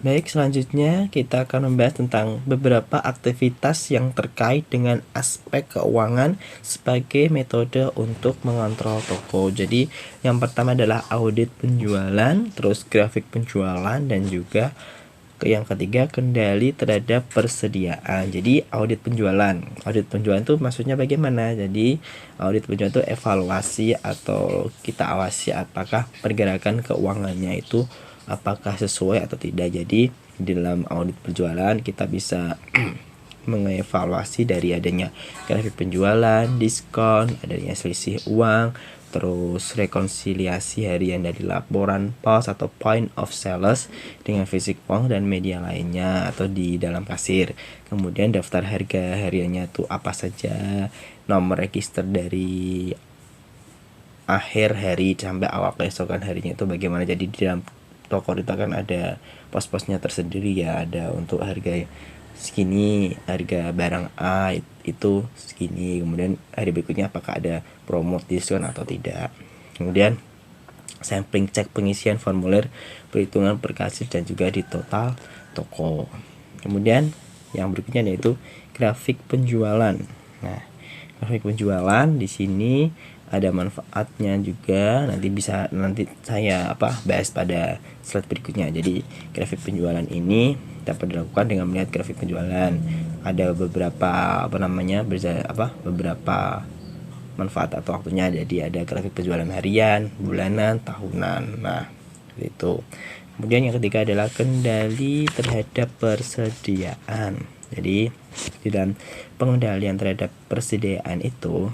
Baik, selanjutnya kita akan membahas tentang beberapa aktivitas yang terkait dengan aspek keuangan sebagai metode untuk mengontrol toko. Jadi, yang pertama adalah audit penjualan, terus grafik penjualan, dan juga yang ketiga kendali terhadap persediaan. Jadi, audit penjualan. Audit penjualan itu maksudnya bagaimana? Jadi, audit penjualan itu evaluasi atau kita awasi apakah pergerakan keuangannya itu apakah sesuai atau tidak. Jadi di dalam audit penjualan kita bisa mengevaluasi dari adanya grafik penjualan, diskon, adanya selisih uang, terus rekonsiliasi harian dari laporan POS atau point of sales dengan fisik uang dan media lainnya atau di dalam kasir. Kemudian daftar harga hariannya itu apa saja, nomor register dari akhir hari sampai awal keesokan harinya itu bagaimana. Jadi di dalam toko itu kan ada pos-posnya tersendiri ya, ada untuk harga segini, harga barang A itu segini, kemudian hari berikutnya apakah ada promo, diskon atau tidak. Kemudian sampling cek pengisian formulir, perhitungan per kasir dan juga di total toko. Kemudian yang berikutnya yaitu grafik penjualan. Nah, grafik penjualan di sini ada manfaatnya juga, nanti saya bahas pada slide berikutnya. Jadi grafik penjualan ini dapat dilakukan dengan melihat grafik penjualan. Ada beberapa beberapa manfaat atau waktunya. Jadi ada grafik penjualan harian, bulanan, tahunan. Nah, itu. Kemudian yang ketiga adalah kendali terhadap persediaan. Jadi di dalam pengendalian terhadap persediaan itu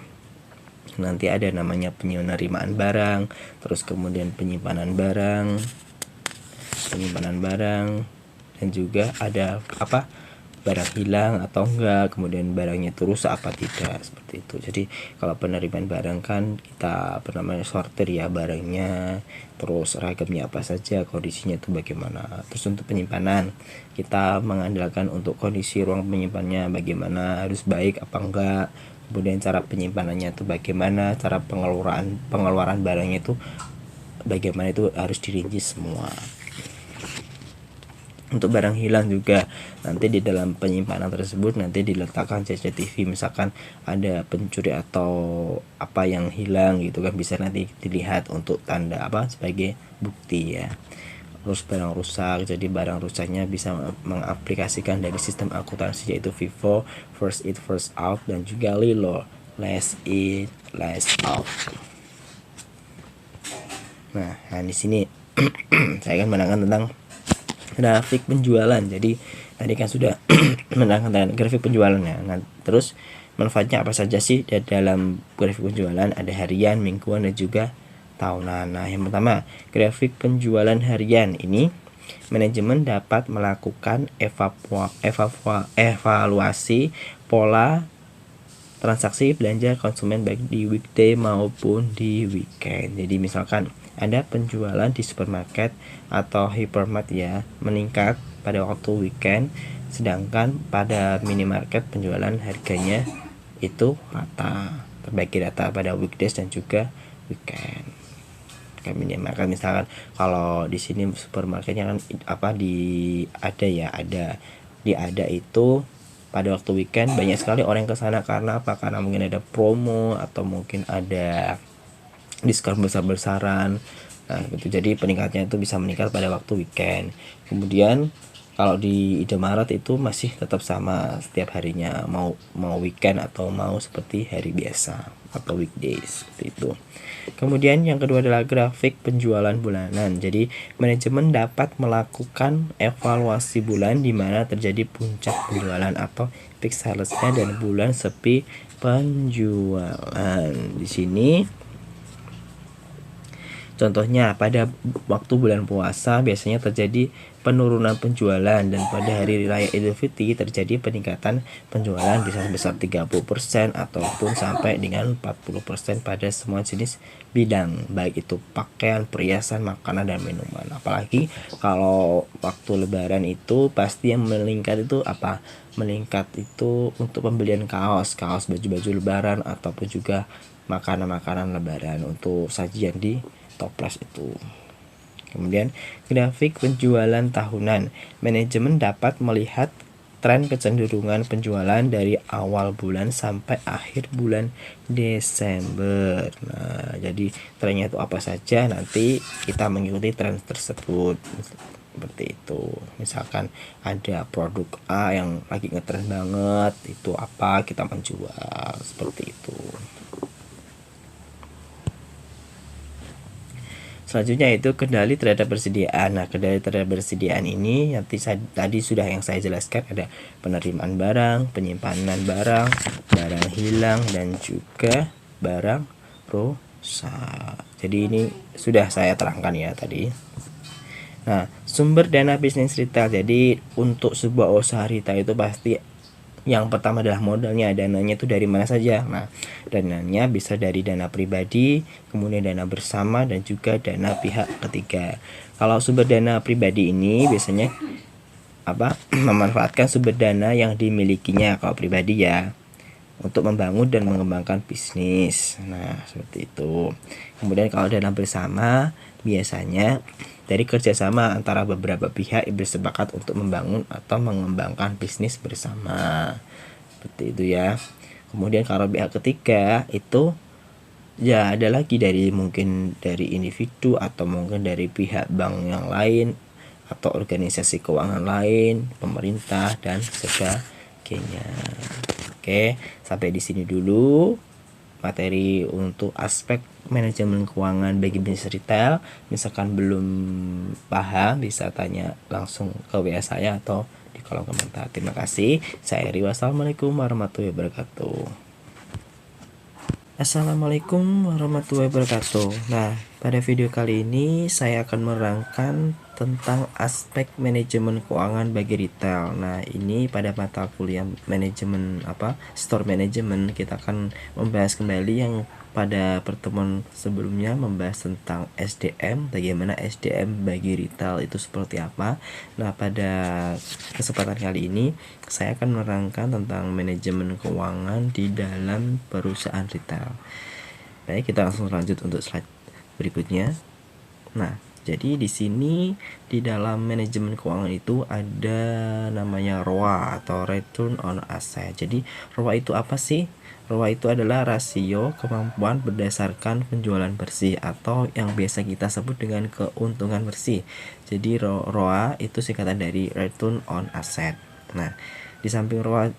nanti ada namanya penerimaan barang, terus kemudian penyimpanan barang, dan juga ada barang hilang atau enggak, kemudian barangnya itu rusak apa tidak, seperti itu. Jadi kalau penerimaan barang kan kita sortir ya barangnya, terus ragamnya apa saja, kondisinya itu bagaimana. Terus untuk penyimpanan kita mengandalkan untuk kondisi ruang penyimpanannya bagaimana, harus baik apa enggak, kemudian cara penyimpanannya itu bagaimana, cara pengeluaran barangnya itu bagaimana, itu harus dirinci semua. Untuk barang hilang juga nanti di dalam penyimpanan tersebut nanti diletakkan CCTV, misalkan ada pencuri atau apa yang hilang gitu kan, bisa nanti dilihat untuk tanda sebagai bukti ya. Terus barang rusak, jadi barang rusaknya bisa mengaplikasikan dari sistem akuntansi yaitu FIFO, first in first out, dan juga LILO, last in last out. Nah di sini saya akan menerangkan tentang grafik penjualan. Jadi tadi kan sudah menerangkan tentang grafik penjualannya. Nah, terus manfaatnya apa saja sih dalam grafik penjualan? Ada harian, mingguan, dan juga tahunan. Nah, yang pertama, grafik penjualan harian ini manajemen dapat melakukan evaluasi pola transaksi belanja konsumen baik di weekday maupun di weekend. Jadi misalkan ada penjualan di supermarket atau hypermart ya meningkat pada waktu weekend, sedangkan pada minimarket penjualan harganya itu rata, terbagi rata pada weekdays dan juga weekend. Minimarket misalkan kalau di sini supermarketnya kan ada itu pada waktu weekend banyak sekali orang yang ke sana. Karena apa? Karena mungkin ada promo atau mungkin ada diskon besar-besaran. Nah, gitu. Jadi peningkatnya itu bisa meningkat pada waktu weekend. Kemudian kalau di Indomaret itu masih tetap sama setiap harinya, mau weekend atau mau seperti hari biasa atau weekdays, seperti itu. Kemudian yang kedua adalah grafik penjualan bulanan. Jadi manajemen dapat melakukan evaluasi bulan di mana terjadi puncak penjualan atau peak salesnya dan bulan sepi penjualan. Di sini contohnya pada waktu bulan puasa biasanya terjadi penurunan penjualan, dan pada hari raya Idul Fitri terjadi peningkatan penjualan bisa sebesar 30% ataupun sampai dengan 40% pada semua jenis bidang, baik itu pakaian, perhiasan, makanan, dan minuman. Apalagi kalau waktu lebaran itu pasti yang meningkat itu meningkat itu untuk pembelian kaos, baju-baju lebaran ataupun juga makanan-makanan lebaran untuk sajian di toples itu. Kemudian grafik penjualan tahunan. Manajemen dapat melihat tren kecenderungan penjualan dari awal bulan sampai akhir bulan Desember. Nah, jadi trennya itu apa saja, nanti kita mengikuti tren tersebut. Seperti itu. Misalkan ada produk A yang lagi ngetren banget, itu apa, kita menjual. Seperti itu. Selanjutnya itu kendali terhadap persediaan. Nah, kendali terhadap persediaan ini tadi sudah yang saya jelaskan, ada penerimaan barang, penyimpanan barang, barang hilang, dan juga barang rusak. Jadi ini sudah saya terangkan ya tadi. Nah, sumber dana bisnis retail. Jadi untuk sebuah usaha retail itu pasti yang pertama adalah modalnya, dananya itu dari mana saja. Nah, dananya bisa dari dana pribadi, kemudian dana bersama, dan juga dana pihak ketiga. Kalau sumber dana pribadi ini biasanya memanfaatkan sumber dana yang dimilikinya kalau pribadi ya, untuk membangun dan mengembangkan bisnis. Nah, seperti itu. Kemudian kalau dana bersama biasanya dari kerjasama antara beberapa pihak yang bersepakat untuk membangun atau mengembangkan bisnis bersama. Seperti itu ya. Kemudian kalau pihak ketiga itu ya ada lagi mungkin dari individu atau mungkin dari pihak bank yang lain atau organisasi keuangan lain, pemerintah, dan sebagainya. Oke, sampai di sini dulu materi untuk aspek manajemen keuangan bagi bisnis retail. Misalkan belum paham, bisa tanya langsung ke WA saya atau di kolom komentar. Terima kasih. Saya Eri. Wassalamualaikum warahmatullahi wabarakatuh. Assalamualaikum warahmatullahi wabarakatuh. Nah, pada video kali ini saya akan menerangkan tentang aspek manajemen keuangan bagi retail. Nah, ini pada mata kuliah manajemen store management, kita akan membahas kembali yang pada pertemuan sebelumnya membahas tentang SDM, bagaimana SDM bagi retail itu seperti apa. Nah, pada kesempatan kali ini saya akan menerangkan tentang manajemen keuangan di dalam perusahaan retail. Baik, kita langsung lanjut untuk slide berikutnya. Nah, jadi di sini di dalam manajemen keuangan itu ada namanya ROA atau Return on Asset. Jadi ROA itu apa sih? ROA itu adalah rasio kemampuan berdasarkan penjualan bersih atau yang biasa kita sebut dengan keuntungan bersih. Jadi ROA itu singkatan dari Return on Asset. Nah, di samping ROA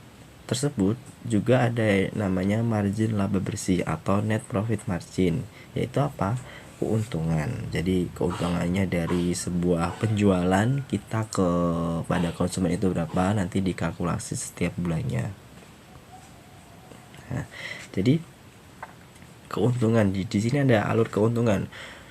tersebut juga ada namanya margin laba bersih atau net profit margin, yaitu apa? Keuntungan. Jadi keuntungannya dari sebuah penjualan kita kepada konsumen itu berapa, nanti dikalkulasi setiap bulannya. Nah, jadi keuntungan di sini ada alur keuntungan.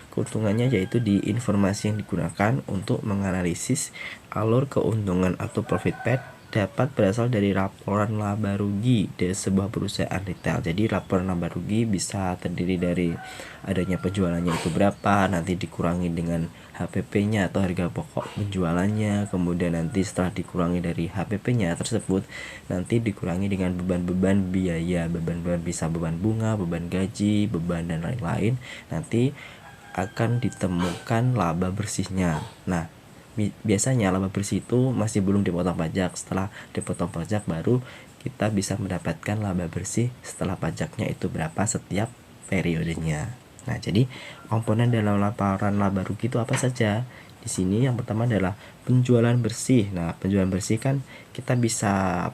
Keuntungannya yaitu di informasi yang digunakan untuk menganalisis alur keuntungan atau profit path dapat berasal dari laporan laba rugi dari sebuah perusahaan retail. Jadi laporan laba rugi bisa terdiri dari adanya penjualannya itu berapa, nanti dikurangi dengan HPP-nya atau harga pokok penjualannya, kemudian nanti setelah dikurangi dari HPP-nya tersebut nanti dikurangi dengan beban-beban biaya, beban-beban bisa beban bunga, beban gaji, beban dan lain-lain, nanti akan ditemukan laba bersihnya. Nah, biasanya laba bersih itu masih belum dipotong pajak. Setelah dipotong pajak baru kita bisa mendapatkan laba bersih setelah pajaknya itu berapa setiap periodenya. Nah, jadi komponen dalam laporan laba rugi itu apa saja? Di sini yang pertama adalah penjualan bersih. Nah, penjualan bersih kan kita bisa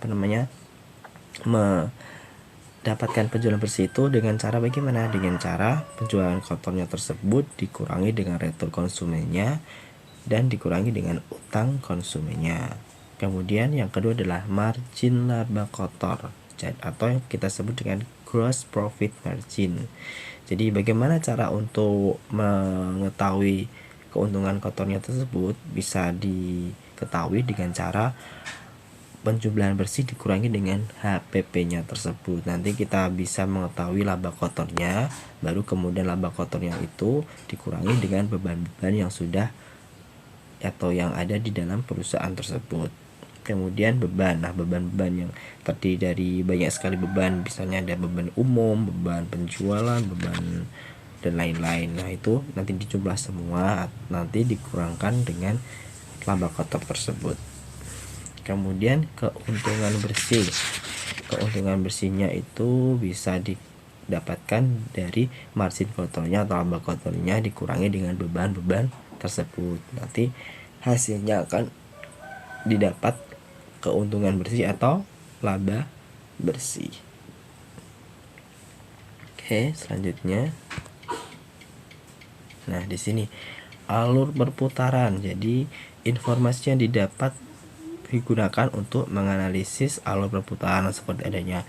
mendapatkan penjualan bersih itu dengan cara bagaimana? Dengan cara penjualan kotornya tersebut dikurangi dengan return konsumennya dan dikurangi dengan utang konsumennya. Kemudian yang kedua adalah margin laba kotor atau yang kita sebut dengan gross profit margin. Jadi bagaimana cara untuk mengetahui keuntungan kotornya tersebut? Bisa diketahui dengan cara penjumlahan bersih dikurangi dengan HPP-nya tersebut. Nanti kita bisa mengetahui laba kotornya, baru kemudian laba kotornya itu dikurangi dengan beban-beban yang sudah atau yang ada di dalam perusahaan tersebut. Kemudian beban. Nah, beban-beban yang terdiri dari banyak sekali beban, misalnya ada beban umum, beban penjualan, beban dan lain-lain. Nah itu nanti dijumlah semua, nanti dikurangkan dengan laba kotor tersebut. Kemudian keuntungan bersih. Keuntungan bersihnya itu bisa didapatkan dari margin kotornya atau laba kotornya dikurangi dengan beban-beban tersebut. Nanti hasilnya akan didapat keuntungan bersih atau laba bersih. Oke, selanjutnya. Nah, di sini alur perputaran. Jadi informasi yang didapat digunakan untuk menganalisis alur perputaran seperti adanya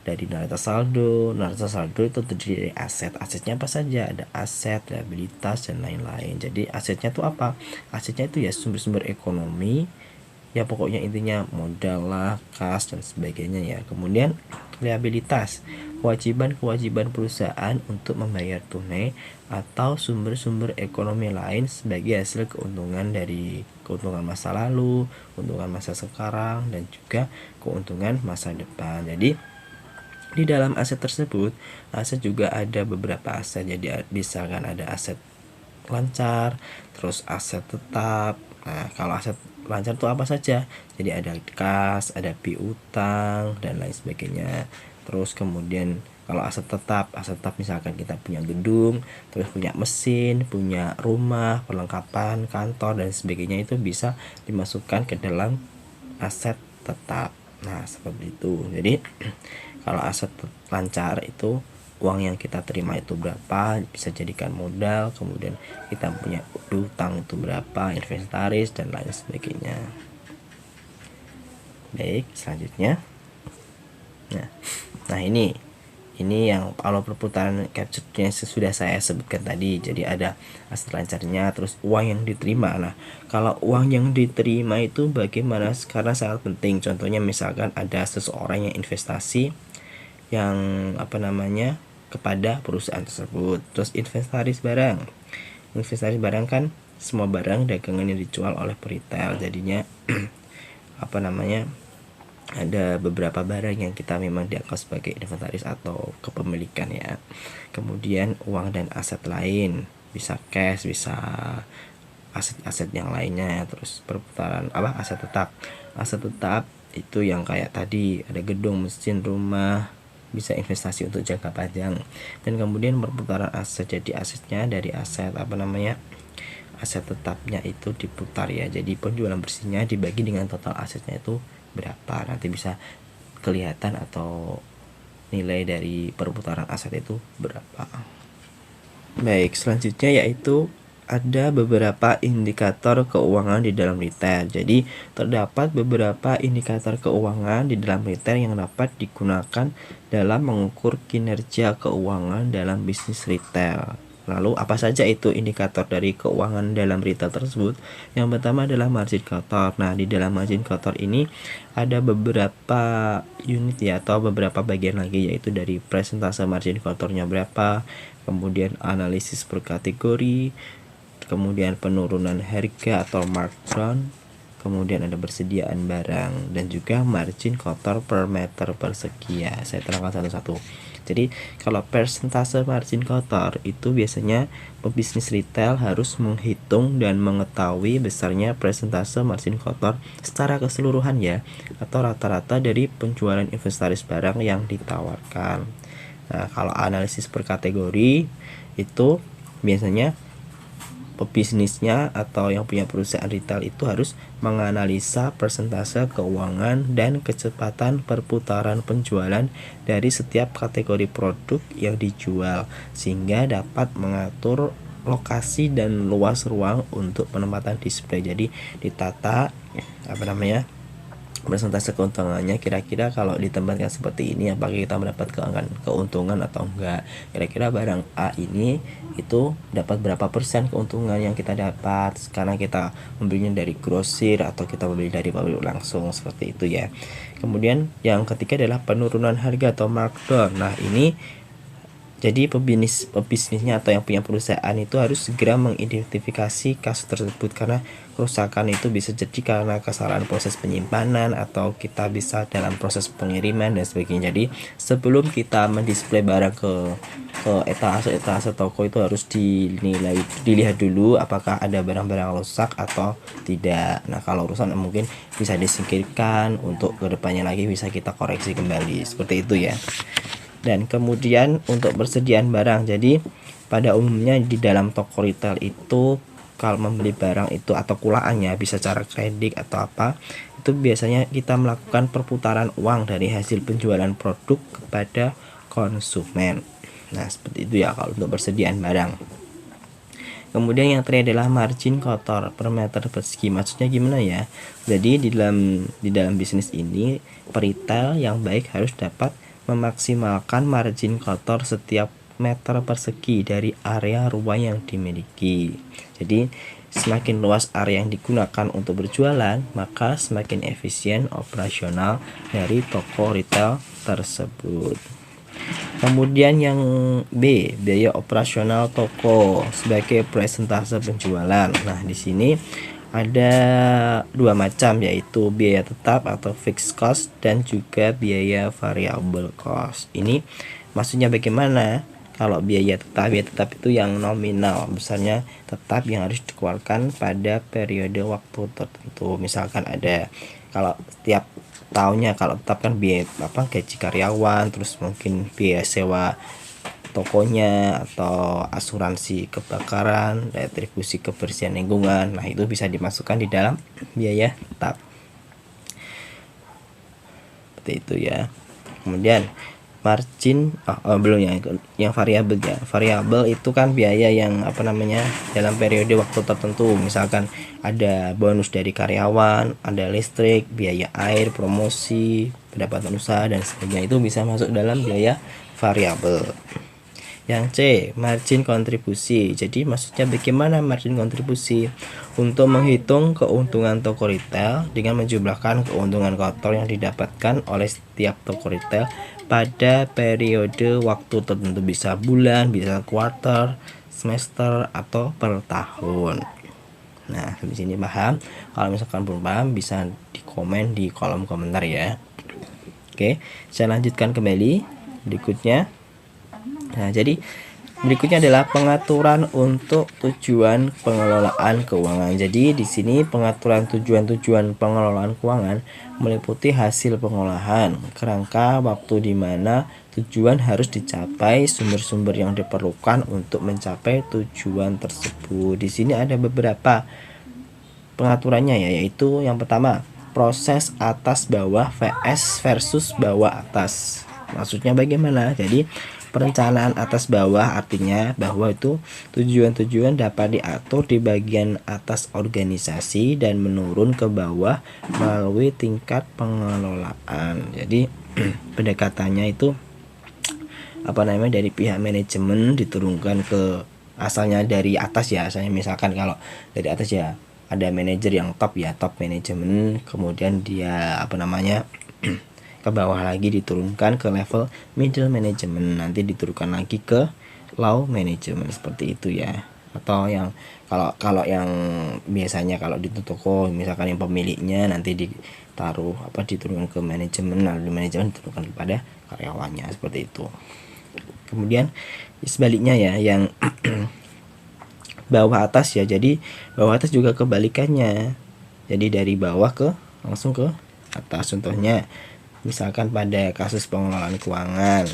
dari neraca saldo. Neraca saldo itu terdiri dari aset. Asetnya apa saja? Ada aset, liabilitas, dan lain-lain. Jadi asetnya itu apa? Asetnya itu ya sumber-sumber ekonomi. Ya pokoknya intinya modal lah, kas dan sebagainya ya. Kemudian liabilitas, kewajiban-kewajiban perusahaan untuk membayar tunai atau sumber-sumber ekonomi lain sebagai hasil keuntungan dari keuntungan masa lalu, keuntungan masa sekarang, dan juga keuntungan masa depan. Jadi di dalam aset tersebut, aset juga ada beberapa aset. Jadi misalkan ada aset lancar, terus aset tetap. Nah, kalau aset lancar itu apa saja? Jadi ada kas, ada piutang, dan lain sebagainya. Terus kemudian kalau aset tetap misalkan kita punya gedung, terus punya mesin, punya rumah, perlengkapan, kantor, dan sebagainya, itu bisa dimasukkan ke dalam aset tetap. Nah, seperti itu. Jadi kalau aset lancar itu uang yang kita terima itu berapa, bisa jadikan modal, kemudian kita punya utang itu berapa, inventaris, dan lain sebagainya. Baik, selanjutnya. Nah ini yang alur perputaran capture-nya sudah saya sebutkan tadi. Jadi ada aset lancarnya, terus uang yang diterima. Nah, kalau uang yang diterima itu bagaimana? Karena sangat penting. Contohnya misalkan ada seseorang yang investasi yang kepada perusahaan tersebut. Terus inventaris barang. Inventaris barang kan semua barang dagangan yang dijual oleh retail. Jadinya ada beberapa barang yang kita memang dianggap sebagai inventaris atau kepemilikan ya. Kemudian uang dan aset lain, bisa cash, bisa aset-aset yang lainnya. Terus perputaran aset tetap. Aset tetap itu yang kayak tadi, ada gedung, mesin, rumah, bisa investasi untuk jangka panjang. Dan kemudian perputaran aset, jadi asetnya dari aset aset tetapnya itu diputar ya. Jadi penjualan bersihnya dibagi dengan total asetnya itu berapa, nanti bisa kelihatan atau nilai dari perputaran aset itu berapa. Baik, selanjutnya yaitu ada beberapa indikator keuangan di dalam retail. Jadi terdapat beberapa indikator keuangan di dalam retail yang dapat digunakan dalam mengukur kinerja keuangan dalam bisnis retail. Lalu apa saja itu indikator dari keuangan dalam retail tersebut? Yang pertama adalah margin kotor. Nah, di dalam margin kotor ini ada beberapa unit ya, atau beberapa bagian lagi, yaitu dari presentase margin kotornya berapa, kemudian analisis per kategori, kemudian penurunan harga atau markdown, kemudian ada persediaan barang, dan juga margin kotor per meter persegi ya. Saya terangkan satu-satu. Jadi kalau persentase margin kotor itu biasanya pebisnis retail harus menghitung dan mengetahui besarnya persentase margin kotor secara keseluruhan ya, atau rata-rata dari penjualan inventaris barang yang ditawarkan. Nah, kalau analisis per kategori itu biasanya pebisnisnya atau yang punya perusahaan retail itu harus menganalisa persentase keuangan dan kecepatan perputaran penjualan dari setiap kategori produk yang dijual, sehingga dapat mengatur lokasi dan luas ruang untuk penempatan display. Jadi ditata persentase keuntungannya, kira-kira kalau ditempatkan seperti ini apakah kita mendapat keuntungan atau enggak. Kira-kira barang A ini itu dapat berapa persen keuntungan yang kita dapat karena kita membelinya dari grosir atau kita membeli dari pabrik langsung, seperti itu ya. Kemudian yang ketiga adalah penurunan harga atau markdown. Nah, ini Jadi pebisnisnya atau yang punya perusahaan itu harus segera mengidentifikasi kasus tersebut, karena kerusakan itu bisa jadi karena kesalahan proses penyimpanan atau kita bisa dalam proses pengiriman dan sebagainya. Jadi sebelum kita mendisplay barang ke etase toko itu harus dilihat dulu apakah ada barang-barang rusak atau tidak. Nah, kalau rusak mungkin bisa disingkirkan, untuk kedepannya lagi bisa kita koreksi kembali, seperti itu ya. Dan kemudian untuk persediaan barang, jadi pada umumnya di dalam toko retail itu kalau membeli barang itu atau kulaannya bisa cara kredit atau apa, itu biasanya kita melakukan perputaran uang dari hasil penjualan produk kepada konsumen. Nah, seperti itu ya kalau untuk persediaan barang. Kemudian yang terakhir adalah margin kotor per meter persegi. Maksudnya gimana ya? Jadi di dalam bisnis ini, peritel yang baik harus dapat memaksimalkan margin kotor setiap meter persegi dari area ruang yang dimiliki. Jadi semakin luas area yang digunakan untuk berjualan, maka semakin efisien operasional dari toko retail tersebut. Kemudian yang B, biaya operasional toko sebagai persentase penjualan. Nah, di sini ada dua macam, yaitu biaya tetap atau fixed cost dan juga biaya variable cost. Ini maksudnya bagaimana? Kalau biaya tetap itu yang nominal, besarnya tetap yang harus dikeluarkan pada periode waktu tertentu. Misalkan ada, kalau setiap tahunnya, kalau tetap kan biaya gaji karyawan, terus mungkin biaya sewa tokonya atau asuransi kebakaran, retribusi kebersihan lingkungan. Nah, itu bisa dimasukkan di dalam biaya tetap. Seperti itu ya. Kemudian margin belum yang variabel ya. Variabel itu kan biaya yang dalam periode waktu tertentu. Misalkan ada bonus dari karyawan, ada listrik, biaya air, promosi, pendapatan usaha dan sebagainya, itu bisa masuk dalam biaya variabel. Yang C, margin kontribusi. Jadi maksudnya bagaimana margin kontribusi? Untuk menghitung keuntungan toko retail dengan menjumlahkan keuntungan kotor yang didapatkan oleh setiap toko retail pada periode waktu tertentu, bisa bulan, bisa quarter, semester, atau per tahun. Nah, di sini paham? Kalau misalkan belum paham bisa dikomen di kolom komentar ya. Oke, saya lanjutkan kembali berikutnya. Nah, jadi berikutnya adalah pengaturan untuk tujuan pengelolaan keuangan. Jadi di sini pengaturan tujuan-tujuan pengelolaan keuangan meliputi hasil pengolahan, kerangka waktu di mana tujuan harus dicapai, sumber-sumber yang diperlukan untuk mencapai tujuan tersebut. Di sini ada beberapa pengaturannya ya, yaitu yang pertama, proses atas bawah vs versus bawah atas. Maksudnya bagaimana? Jadi perencanaan atas bawah artinya bahwa itu tujuan-tujuan dapat diatur di bagian atas organisasi dan menurun ke bawah melalui tingkat pengelolaan. Jadi pendekatannya itu dari pihak manajemen diturunkan ke, asalnya dari atas ya. Asalnya misalkan kalau dari atas ya ada manajer yang top ya, top manajemen, kemudian dia ke bawah lagi diturunkan ke level middle management, nanti diturunkan lagi ke low management, seperti itu ya. Atau yang kalau yang biasanya kalau di toko misalkan yang pemiliknya nanti diturunkan ke manajemen, lalu manajemen diturunkan kepada karyawannya, seperti itu. Kemudian sebaliknya ya, yang bawah atas ya. Jadi bawah atas juga kebalikannya. Jadi dari bawah langsung ke atas. Contohnya misalkan pada kasus pengelolaan keuangan,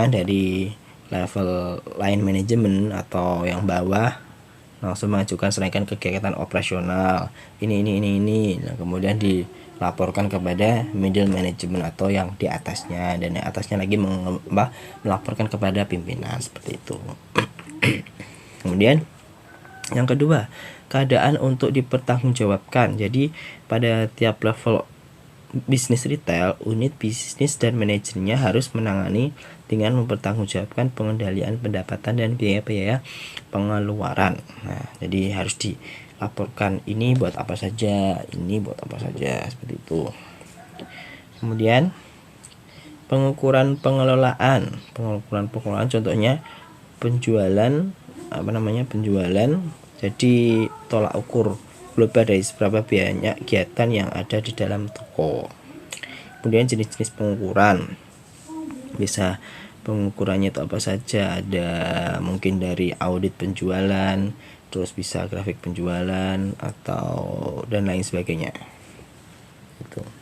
dari level line manajemen atau yang bawah langsung mengajukan serahkan kegiatan operasional ini. Nah, kemudian dilaporkan kepada middle management atau yang di atasnya, dan yang atasnya lagi melaporkan kepada pimpinan, seperti itu. Kemudian yang kedua, keadaan untuk dipertanggungjawabkan. Jadi pada tiap level bisnis retail, unit bisnis dan manajernya harus menangani dengan mempertanggungjawabkan pengendalian pendapatan dan biaya-biaya pengeluaran. Nah, jadi harus dilaporkan ini buat apa saja, ini buat apa saja, seperti itu. Kemudian Pengukuran pengelolaan contohnya penjualan penjualan, jadi tolak ukur global dari seberapa banyak kegiatan yang ada di dalam toko. Kemudian jenis-jenis pengukuran, bisa pengukurannya itu apa saja, ada mungkin dari audit penjualan, terus bisa grafik penjualan atau dan lain sebagainya. Itu.